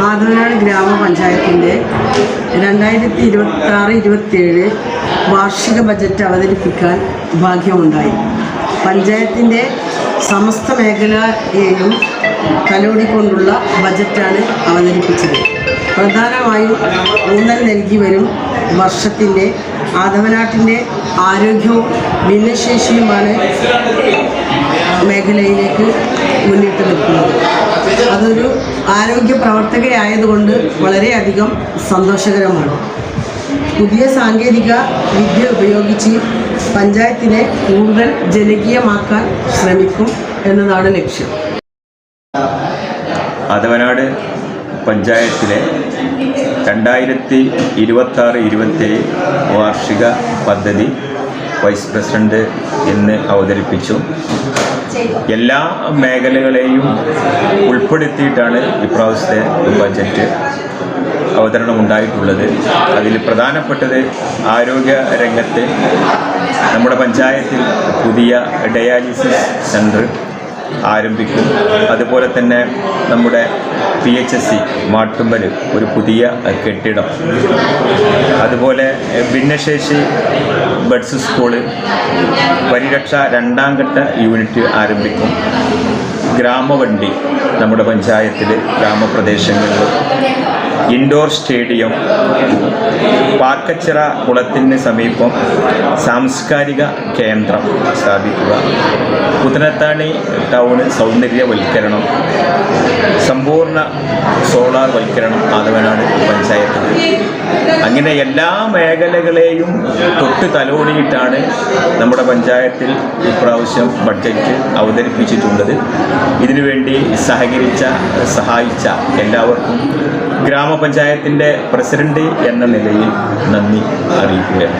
ആദവനാട് ഗ്രാമപഞ്ചായത്തിൻ്റെ 2026-27 വാർഷിക ബജറ്റ് അവതരിപ്പിക്കാൻ ഭാഗ്യമുണ്ടായി. പഞ്ചായത്തിൻ്റെ സമസ്ത മേഖലയെയും തലോടിക്കൊണ്ടുള്ള ബജറ്റാണ് അവതരിപ്പിച്ചത്. പ്രധാനമായും ഊന്നൽ നൽകി വരും വർഷത്തിൻ്റെ ആദവനാട്ടിൻ്റെ ആരോഗ്യവും ഭിന്നശേഷിയുമാണ് മേഖലയിലേക്ക് മുന്നിട്ട് നിൽക്കുന്നത്. അതൊരു ആരോഗ്യ പ്രവർത്തകയായതുകൊണ്ട് വളരെയധികം സന്തോഷകരമാണ്. പുതിയ സാങ്കേതിക വിദ്യ ഉപയോഗിച്ച് പഞ്ചായത്തിനെ കൂടുതൽ ജനകീയമാക്കാൻ ശ്രമിക്കും എന്നതാണ് ലക്ഷ്യം. ആദവനാട് പഞ്ചായത്തിലെ 2026-27 വാർഷിക പദ്ധതി വൈസ് പ്രസിഡന്റ് ഇന്ന് അവതരിപ്പിച്ചു. എല്ലാ മേഖലകളെയും ഉൾപ്പെടുത്തിയിട്ടാണ് ഇപ്രാവശ്യത്തെ ബജറ്റ് അവതരണമുണ്ടായിട്ടുള്ളത്. അതിൽ പ്രധാനപ്പെട്ടത് ആരോഗ്യ രംഗത്ത് നമ്മുടെ പഞ്ചായത്തിൽ പുതിയ ഡയാലിസിസ് സെൻറ്റർ ആരംഭിക്കും. അതുപോലെ തന്നെ നമ്മുടെ PHSC മാട്ടുമ്പൽ ഒരു പുതിയ കെട്ടിടം, അതുപോലെ ഭിന്നശേഷി ബഡ്സ് സ്കൂള്, പരിരക്ഷ 2ാം ഘട്ട യൂണിറ്റ് ആരംഭിക്കും. ഗ്രാമവണ്ടി നമ്മുടെ പഞ്ചായത്തിൽ ഗ്രാമപ്രദേശങ്ങളിൽ, ഇൻഡോർ സ്റ്റേഡിയം, പാർക്കച്ചിറ കുളത്തിന് സമീപം സാംസ്കാരിക കേന്ദ്രം സ്ഥാപിക്കുക, പുത്തനത്താണി ടൗണ് സൗന്ദര്യവൽക്കരണം, സമ്പൂർണ്ണ സോളാർ വൽക്കരണം ആദവനാട് പഞ്ചായത്തിൽ. അങ്ങനെ എല്ലാ മേഖലകളെയും തൊട്ട് തലോടിയിട്ടാണ് നമ്മുടെ പഞ്ചായത്തിൽ ഇപ്രാവശ്യം ബഡ്ജറ്റ് അവതരിപ്പിച്ചിട്ടുള്ളത്. ഇതിനുവേണ്ടി സഹായിച്ച എല്ലാവർക്കും ഗ്രാമപഞ്ചായത്തിൻ്റെ പ്രസിഡന്റ് എന്ന നിലയിൽ നന്ദി അറിയിക്കുകയാണ്.